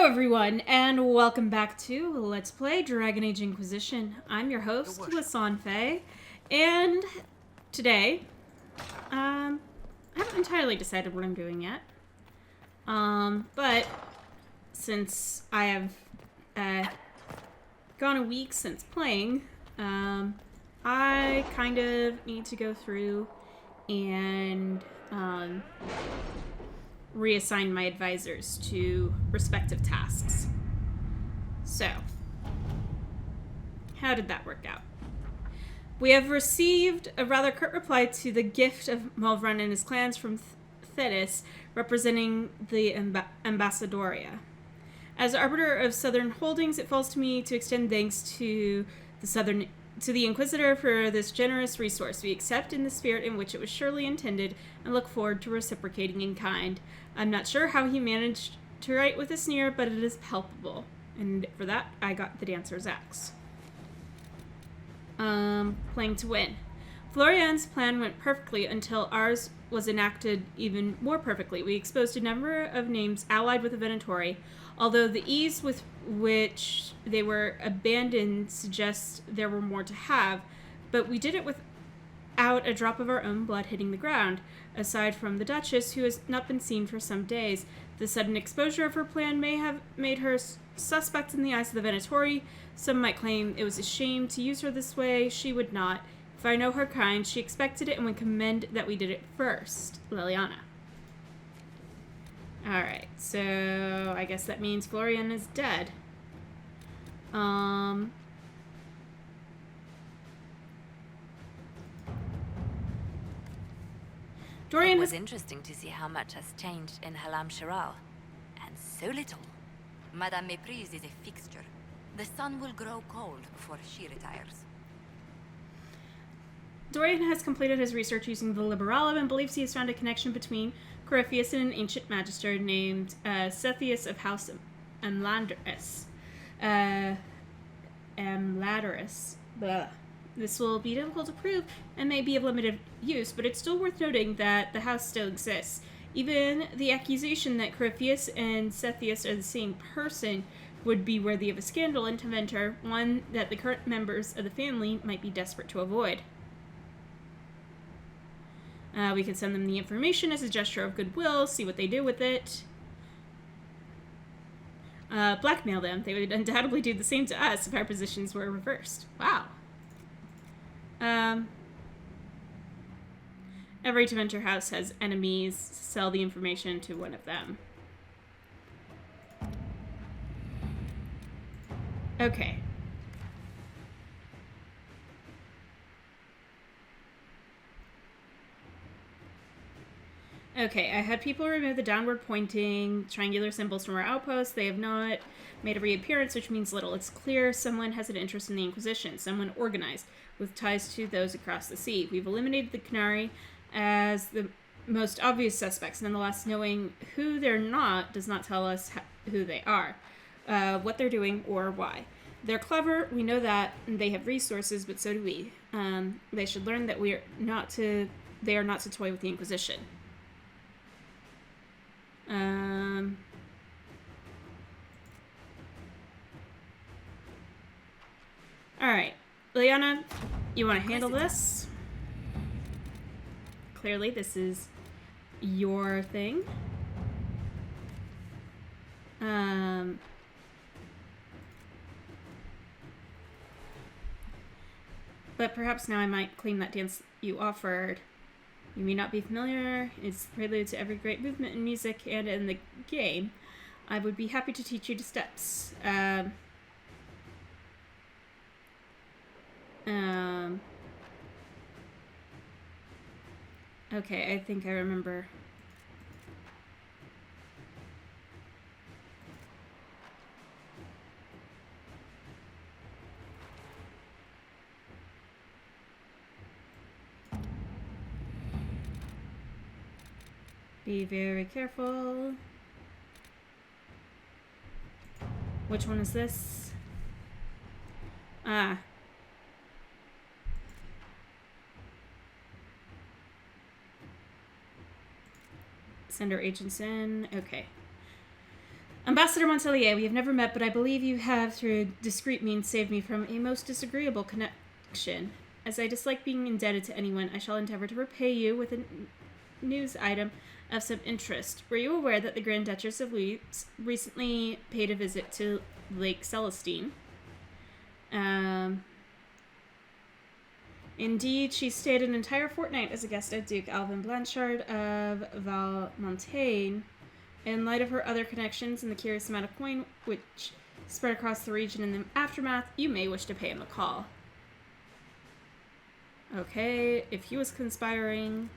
Hello everyone, and welcome back to Let's Play Dragon Age Inquisition. I'm your host, Lasan Fei, and today, I haven't entirely decided what I'm doing yet. But since I have gone a week since playing, I kind of need to go through and reassign my advisors to respective tasks. So, how did that work out? We have received a rather curt reply to the gift of Malvran and his clans from Thetis, representing the Ambassadoria. As Arbiter of Southern Holdings, it falls to me to extend thanks to the Inquisitor for this generous resource. We accept in the spirit in which it was surely intended and look forward to reciprocating in kind. I'm not sure how he managed to write with a sneer, but it is palpable. And for that, I got the Dancer's Axe. Playing to win. Florian's plan went perfectly until ours was enacted even more perfectly. We exposed a number of names allied with the Venatori, although the ease with which they were abandoned suggests there were more to have, but we did it without a drop of our own blood hitting the ground. Aside from the Duchess, who has not been seen for some days, the sudden exposure of her plan may have made her suspect in the eyes of the Venatori. Some might claim it was a shame to use her this way. She would not. If I know her kind, she expected it and would commend that we did it first. Liliana. Alright, so I guess that means Florian is dead. Dorian It was interesting to see how much has changed in Halam Shiral. And so little. Madame Méprise is a fixture. The sun will grow cold before she retires. Dorian has completed his research using the Liberalum and believes he has found a connection between Corypheus and an ancient magister named Sethius of House Amlanderus. Blah. This will be difficult to prove and may be of limited use, but it's still worth noting that the house still exists. Even the accusation that Corypheus and Sethius are the same person would be worthy of a scandal and to enter one that the current members of the family might be desperate to avoid. We can send them the information as a gesture of goodwill, see what they do with it. Blackmail them. They would undoubtedly do the same to us if our positions were reversed. Wow. Every Deventer house has enemies. Sell the information to one of them. Okay. Okay, I had people remove the downward pointing triangular symbols from our outposts. They have not made a reappearance, which means little. It's clear someone has an interest in the Inquisition, someone organized, with ties to those across the sea. We've eliminated the Canary as the most obvious suspects. Nonetheless, knowing who they're not does not tell us who they are, what they're doing, or why. They're clever, we know that, and they have resources, but so do we. They should learn that they are not to toy with the Inquisition. Alright. Liliana, you want to handle this? Clearly, this is your thing. But perhaps now I might claim that dance you offered. You may not be familiar. It's the prelude to every great movement in music and in the game. I would be happy to teach you the steps. Okay, I think I remember. Be very careful. Which one is this? Ah. Send our agents in. Okay. Ambassador Montelier, we have never met, but I believe you have, through discreet means, saved me from a most disagreeable connection. As I dislike being indebted to anyone, I shall endeavor to repay you with a news item of some interest. Were you aware that the Grand Duchess of Leeds recently paid a visit to Lake Celestine? Indeed, she stayed an entire fortnight as a guest of Duke Alvin Blanchard of Valmontaigne. In light of her other connections and the curious amount of coin which spread across the region in the aftermath, you may wish to pay him a call. Okay, if he was conspiring...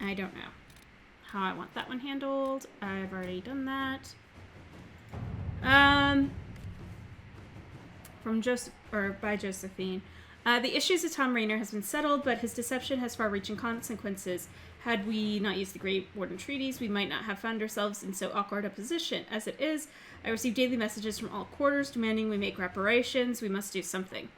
I don't know how I want that one handled. I've already done that. From Joseph, or by Josephine. The issues of Tom Rainer has been settled, but his deception has far-reaching consequences. Had we not used the Great Warden Treaties, we might not have found ourselves in so awkward a position. As it is, I receive daily messages from all quarters demanding we make reparations. We must do something.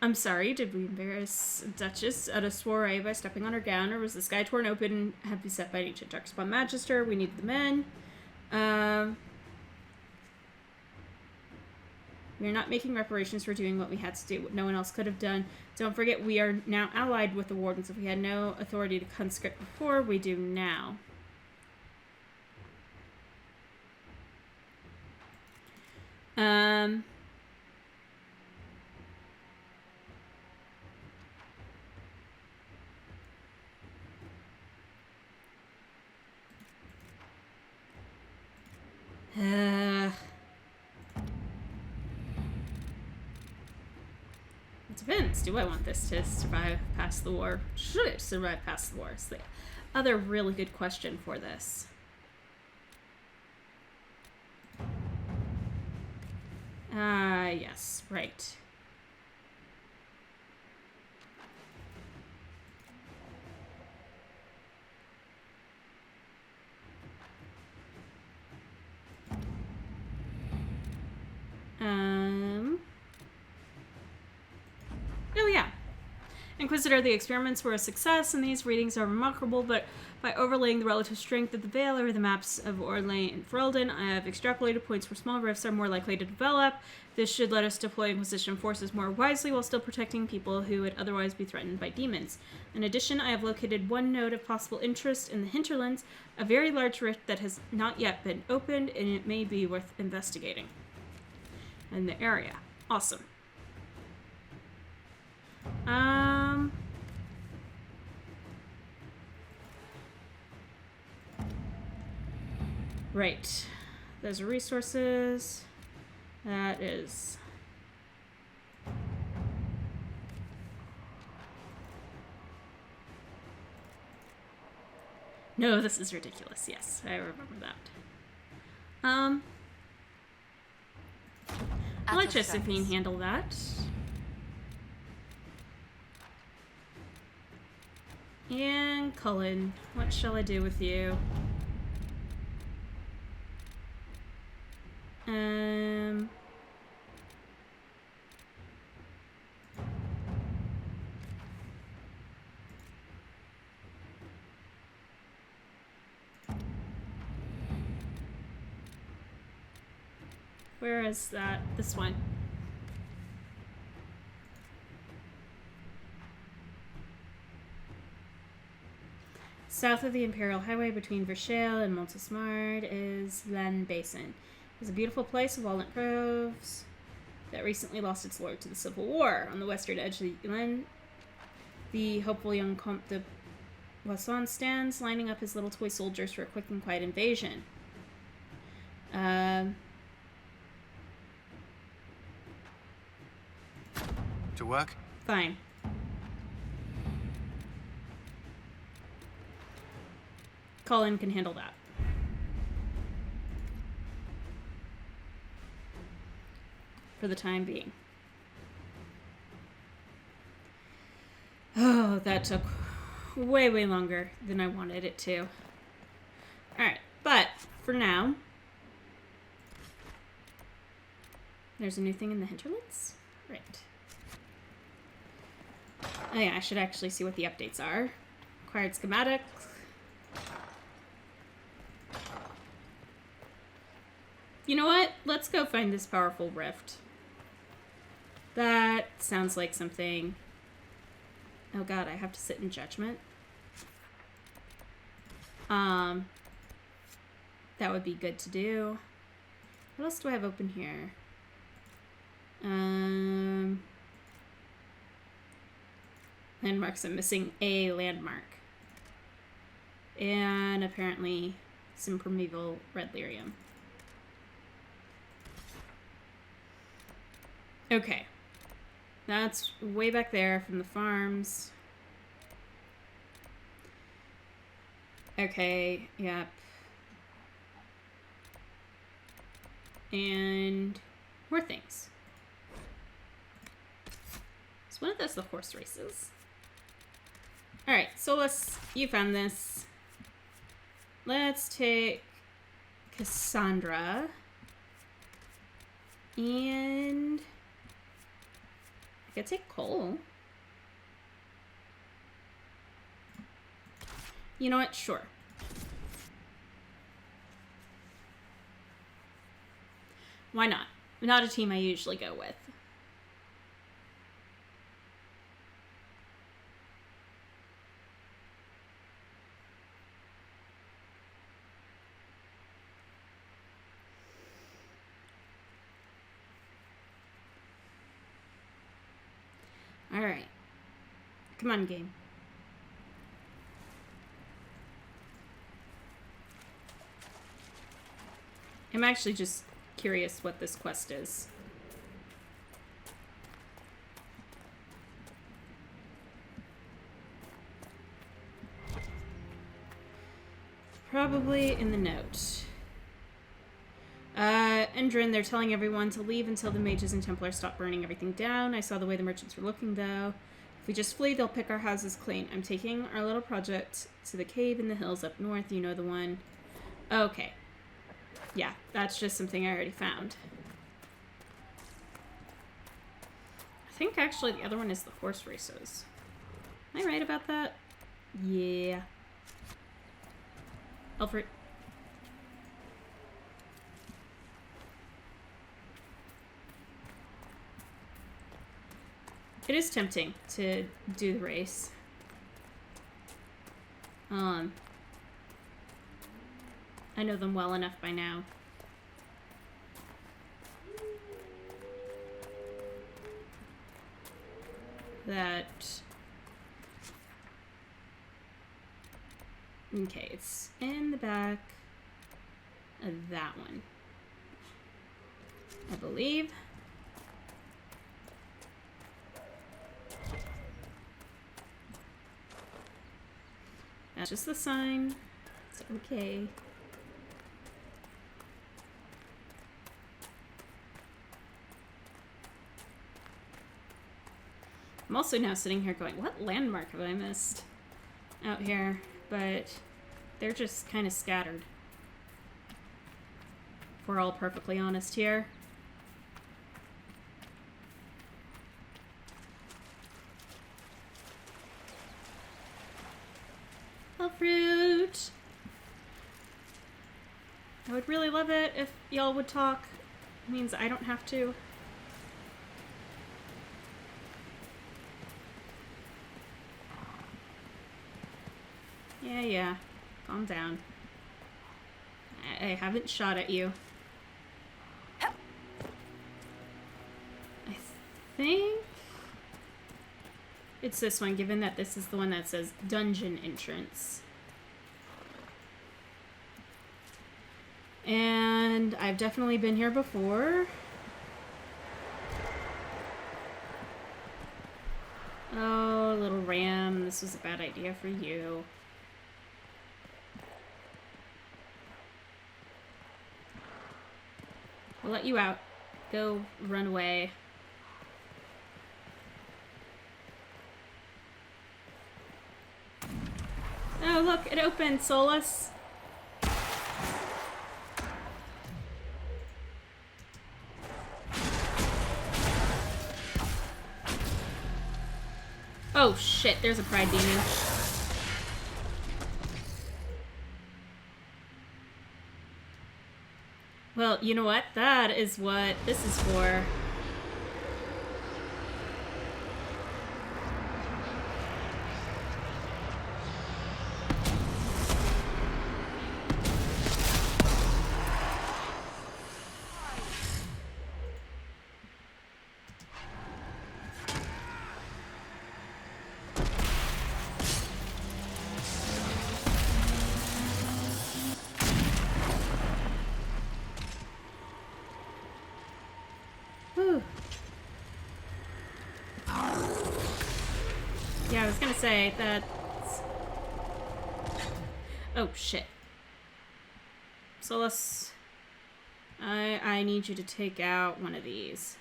I'm sorry, did we embarrass Duchess at a soiree by stepping on her gown, or was the sky torn open and had beset by an ancient darkspawn magister? We need the men. We are not making reparations for doing what we had to do, what no one else could have done. Don't forget, we are now allied with the Wardens. If we had no authority to conscript before, we do now. It depends. Do I want this to survive past the war? Should it survive past the war? It's the other really good question for this. Yes, right. Oh yeah. Inquisitor, the experiments were a success, and these readings are remarkable, but by overlaying the relative strength of the Veil over the maps of Orlais and Ferelden, I have extrapolated points where small rifts are more likely to develop. This should let us deploy Inquisition forces more wisely while still protecting people who would otherwise be threatened by demons. In addition, I have located one node of possible interest in the Hinterlands, a very large rift that has not yet been opened, and it may be worth investigating. In the area. Awesome. Right. Those are resources. That is... No, this is ridiculous. Yes, I remember that. I'll let Josephine handle that. And Cullen, what shall I do with you? Where is that? This one. South of the Imperial Highway between Versailles and Montesmard is Len Basin. It's a beautiful place of walnut groves that recently lost its lord to the Civil War. On the western edge of the Len, the hopeful young Comte de Poisson stands, lining up his little toy soldiers for a quick and quiet invasion. To work? Fine. Colin can handle that. For the time being. Oh, that took way, way longer than I wanted it to. Alright, but for now, there's a new thing in the Hinterlands? Right. Oh yeah, I should actually see what the updates are. Acquired schematics. You know what? Let's go find this powerful rift. That sounds like something... Oh god, I have to sit in judgment. That would be good to do. What else do I have open here? Landmarks. I'm missing a landmark. And apparently some primeval red lyrium. Okay. That's way back there from the farms. Okay, yep. And more things. Is one of those the horse races? Alright, Solus, you found this. Let's take Cassandra. And I could take Cole. You know what? Sure. Why not? Not a team I usually go with. All right. Come on, game. I'm actually just curious what this quest is. Probably in the note. Endrin, they're telling everyone to leave until the mages and Templars stop burning everything down. I saw the way the merchants were looking, though. If we just flee, they'll pick our houses clean. I'm taking our little project to the cave in the hills up north. You know the one. Okay. Yeah, that's just something I already found. I think actually the other one is the horse races. Am I right about that? Yeah. Alfred. It is tempting to do the race. I know them well enough by now. That... Okay, it's in the back of that one, I believe. That's just the sign. It's okay. I'm also now sitting here going, what landmark have I missed out here? But they're just kind of scattered. If we're all perfectly honest here. Oh, fruit! I would really love it if y'all would talk. It means I don't have to. Yeah. Calm down. I haven't shot at you. I think it's this one, given that this is the one that says dungeon entrance. And I've definitely been here before. Oh, little ram, this was a bad idea for you. We'll let you out. Go run away. Oh, look, it opened, Solus. Oh shit, there's a pride demon. Well, you know what? That is what this is for. Whew. Yeah, I was gonna say that. Oh shit. So let's. I need you to take out one of these.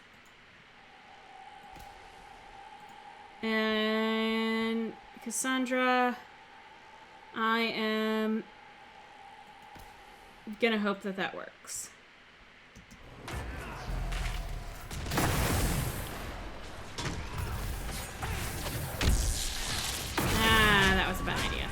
And Cassandra, I am gonna hope that that works. Ah, that was a bad idea.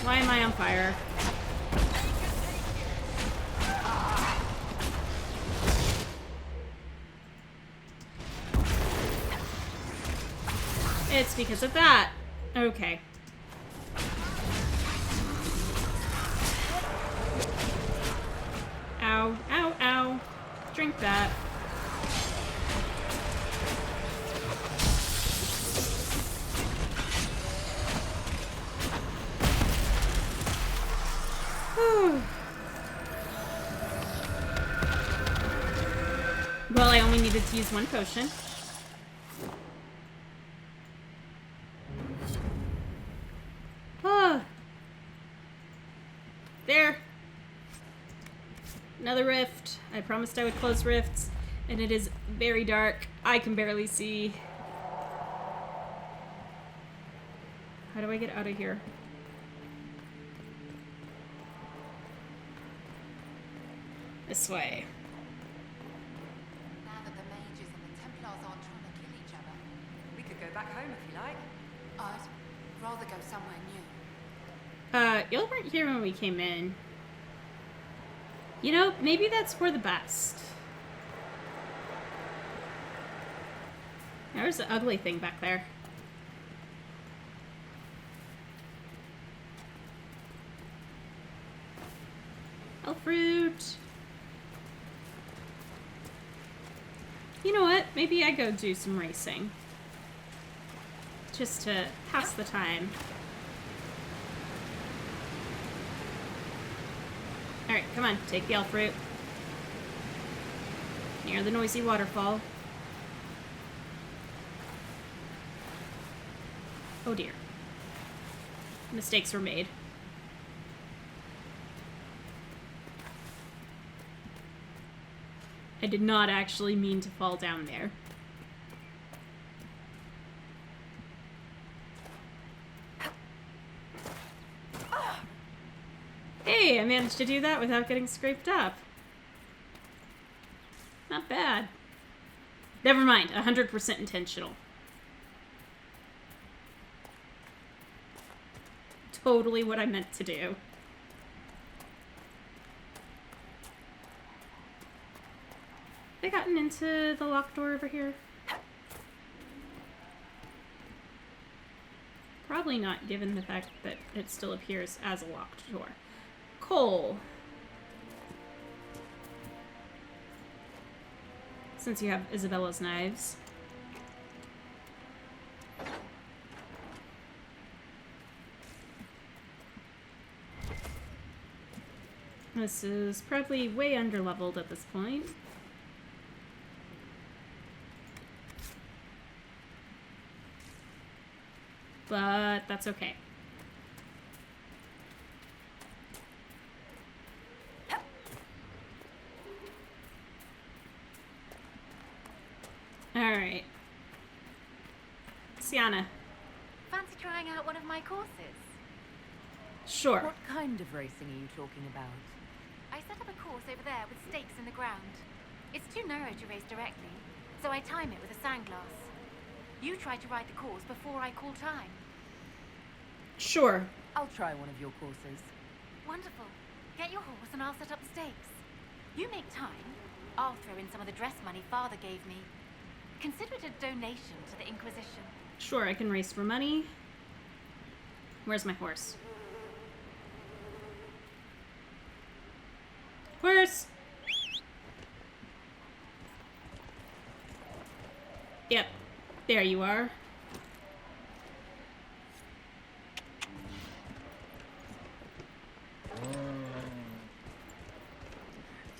Why am I on fire? It's because of that. Okay. Ow, ow, ow. Drink that. Well, I only needed to use one potion. Ah. There. Another rift. I promised I would close rifts, and it is very dark. I can barely see. How do I get out of here? This way. Now that the mages and the Templars aren't trying to kill each other, we could go back home if you like. I'd rather go somewhere new. Y'all weren't here when we came in. You know, maybe that's for the best. There's the ugly thing back there. Elf fruit. You know what? Maybe I go do some racing. Just to pass the time. Alright, come on. Take the elf fruit. Near the noisy waterfall. Oh dear. Mistakes were made. I did not actually mean to fall down there. Hey, I managed to do that without getting scraped up. Not bad. Never mind, 100% intentional. Totally what I meant to do. Have I gotten into the locked door over here? Probably not, given the fact that it still appears as a locked door. Coal. Since you have Isabella's knives. This is probably way underleveled at this point. But that's okay. Alright. Sienna. Fancy trying out one of my courses? Sure. What kind of racing are you talking about? I set up a course over there with stakes in the ground. It's too narrow to race directly, so I time it with a sandglass. You try to ride the course before I call time. Sure. I'll try one of your courses. Wonderful. Get your horse and I'll set up the stakes. You make time. I'll throw in some of the dress money Father gave me. Consider it a donation to the Inquisition. Sure, I can race for money. Where's my horse? Horse! Yep. There you are.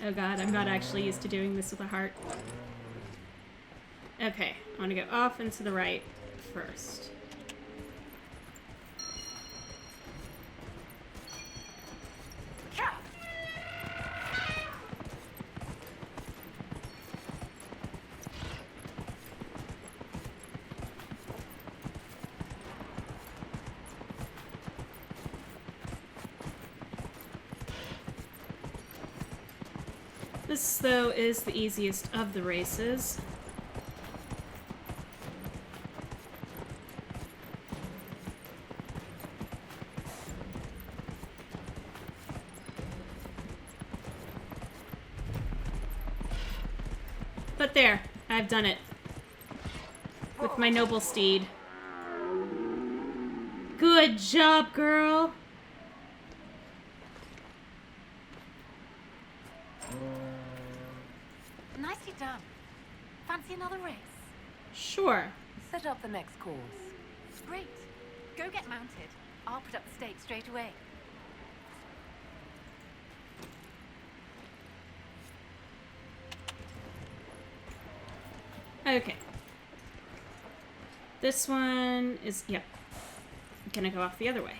Oh god, I'm not actually used to doing this with a heart. Okay, I want to go off and to the right first. This, though, is the easiest of the races. But there, I've done it. With my noble steed. Good job, girl! Nicely done. Fancy another race? Sure. Set up the next course. Great. Go get mounted. I'll put up the stakes straight away. Okay. This one is, yep. Gonna go off the other way.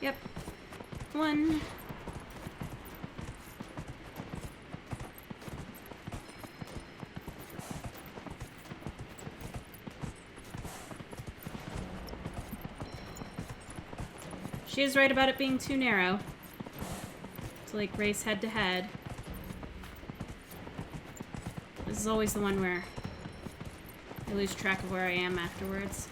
Yep. One. She is right about it being too narrow to, like, race head to head. This is always the one where I lose track of where I am afterwards.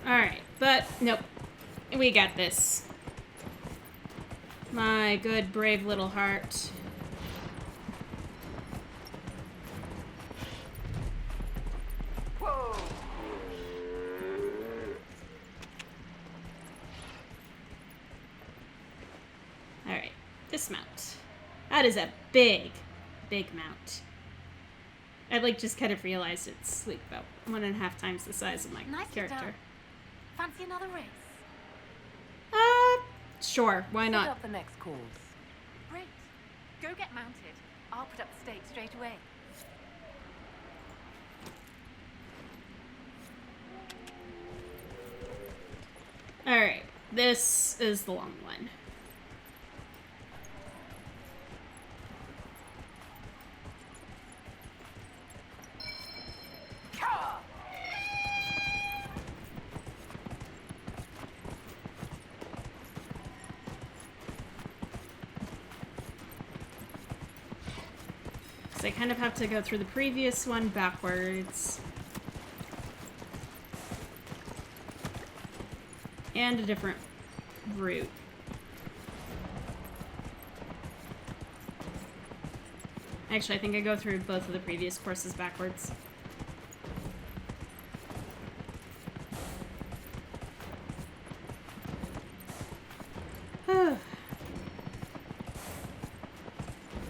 Alright, but nope. We got this. My good, brave little heart. Alright, dismount. That is a big, big mount. I, like, just kind of realized it's, like, about 1.5 times the size of my Nicely character. done. Fancy another race? Sure, why Set not? up the next course. Great. Go get mounted. I'll put up the stakes straight away. Alright, this is the long one. So I kind of have to go through the previous one backwards. And a different route. Actually, I think I go through both of the previous courses backwards.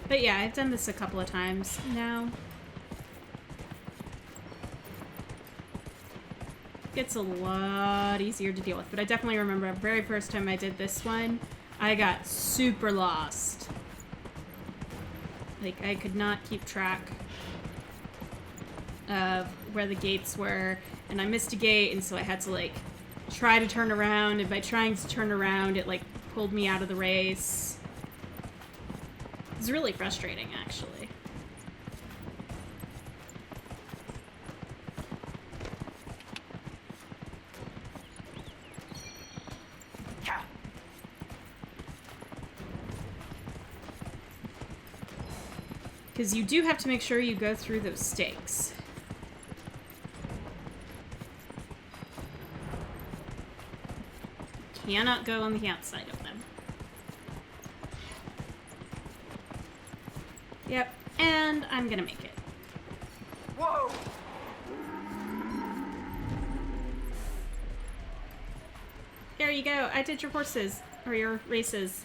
But yeah, I've done this a couple of times now. It's a lot easier to deal with, but I definitely remember the very first time I did this one, I got super lost. Like, I could not keep track of where the gates were, and I missed a gate, and so I had to, like, try to turn around, and by trying to turn around, it, like, pulled me out of the race. It was really frustrating, actually. Because you do have to make sure you go through those stakes. Cannot go on the outside of them. Yep, and I'm gonna make it. Whoa! There you go. I did your horses, or your races.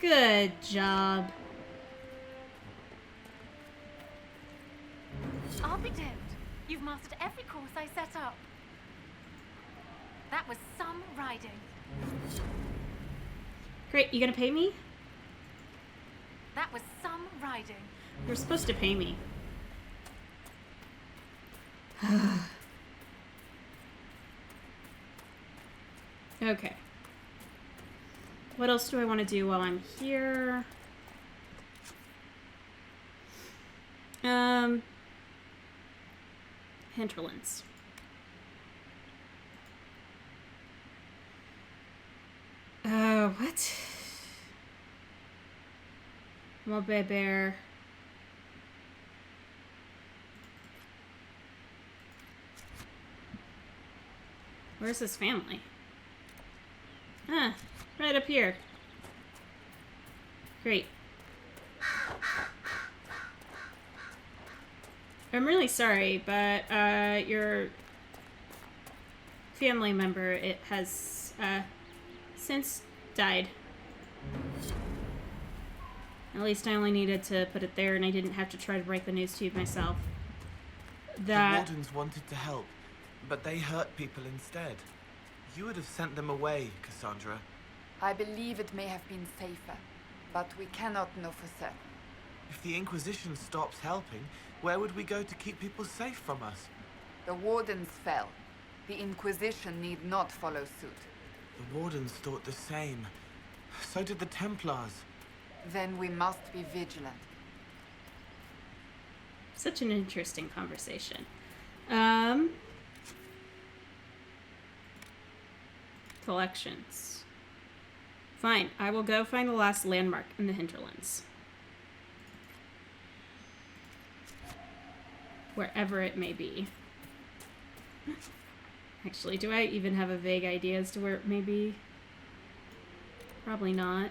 Good job. I'll be damned. You've mastered every course I set up. That was some riding. Great, you gonna pay me? That was some riding. You're supposed to pay me. Okay. What else do I want to do while I'm here? Hinterlands. What? Mauvais bear. Where's his family? Ah, right up here. Great. I'm really sorry, but your family member, it has since died. At least I only needed to put it there, and I didn't have to try to break the news to you myself. The wardens wanted to help, but they hurt people instead. You would have sent them away, Cassandra. I believe it may have been safer, but we cannot know for certain. If the Inquisition stops helping, where would we go to keep people safe from us? The wardens fell. The Inquisition need not follow suit. The wardens thought the same. So did the Templars. Then we must be vigilant. Such an interesting conversation. Collections. Fine, I will go find the last landmark in the Hinterlands. Wherever it may be. Actually, do I even have a vague idea as to where it may be? Probably not.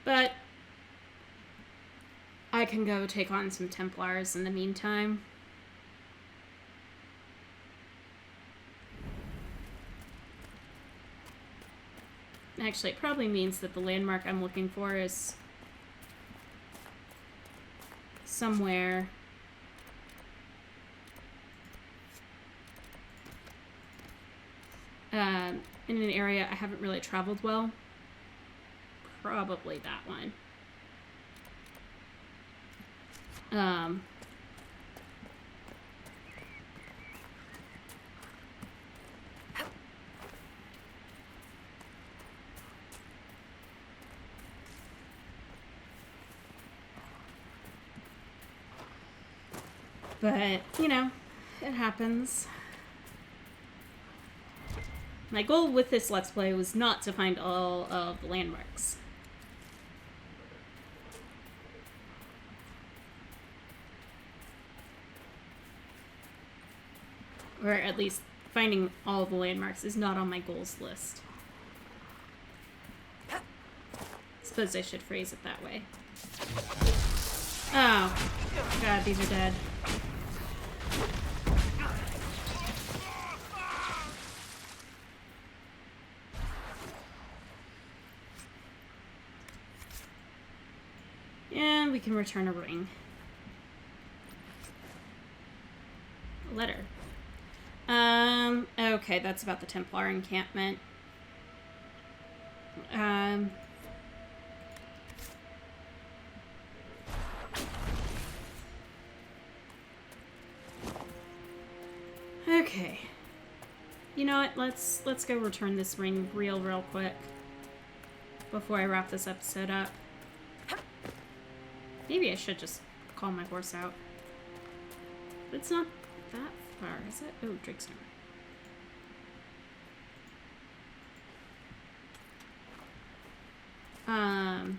But I can go take on some Templars in the meantime. Actually, it probably means that the landmark I'm looking for is somewhere in an area I haven't really traveled well. Probably that one. But, you know, it happens. My goal with this Let's Play was not to find all of the landmarks. Or at least finding all of the landmarks is not on my goals list. Suppose I should phrase it that way. Oh, God, these are dead. And we can return a ring. A letter. Okay, that's about the Templar encampment. Okay. You know what? Let's go return this ring real quick before I wrap this episode up. Maybe I should just call my horse out. But it's not that far, is it? Oh, Drake's number. I'm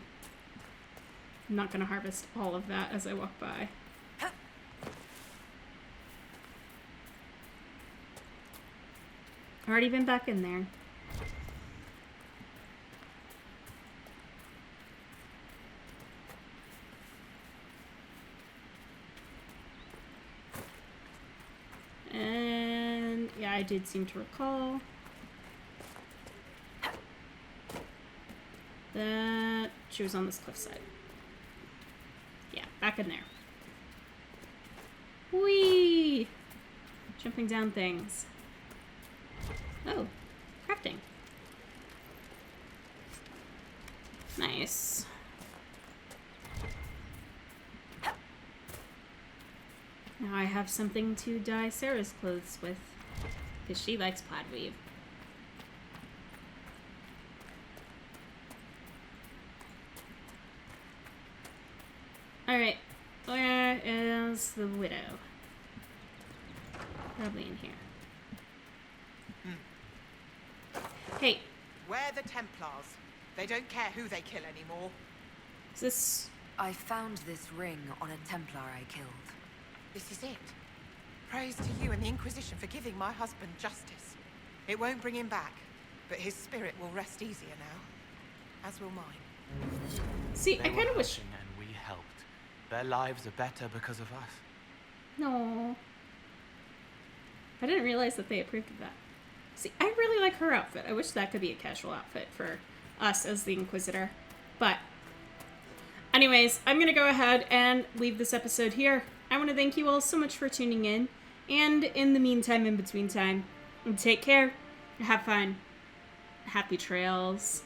not gonna harvest all of that as I walk by. Already been back in there. And yeah, I did seem to recall that she was on this cliffside. Yeah, back in there. Whee! Jumping down things. Oh, crafting. Nice. Now I have something to dye Sarah's clothes with, because she likes plaid weave. Alright, where is the widow? Probably in here. Hey. Where the Templars? They don't care who they kill anymore. Is this... I found this ring on a Templar I killed. This is it. Praise to you and the Inquisition for giving my husband justice. It won't bring him back, but his spirit will rest easier now. As will mine. See, They I kind of were wish... hurting and we helped. Their lives are better because of us. No. I didn't realize that they approved of that. See, I really like her outfit. I wish that could be a casual outfit for us as the Inquisitor. But, anyways, I'm going to go ahead and leave this episode here. I want to thank you all so much for tuning in. And in the meantime, in between time, take care, have fun, happy trails.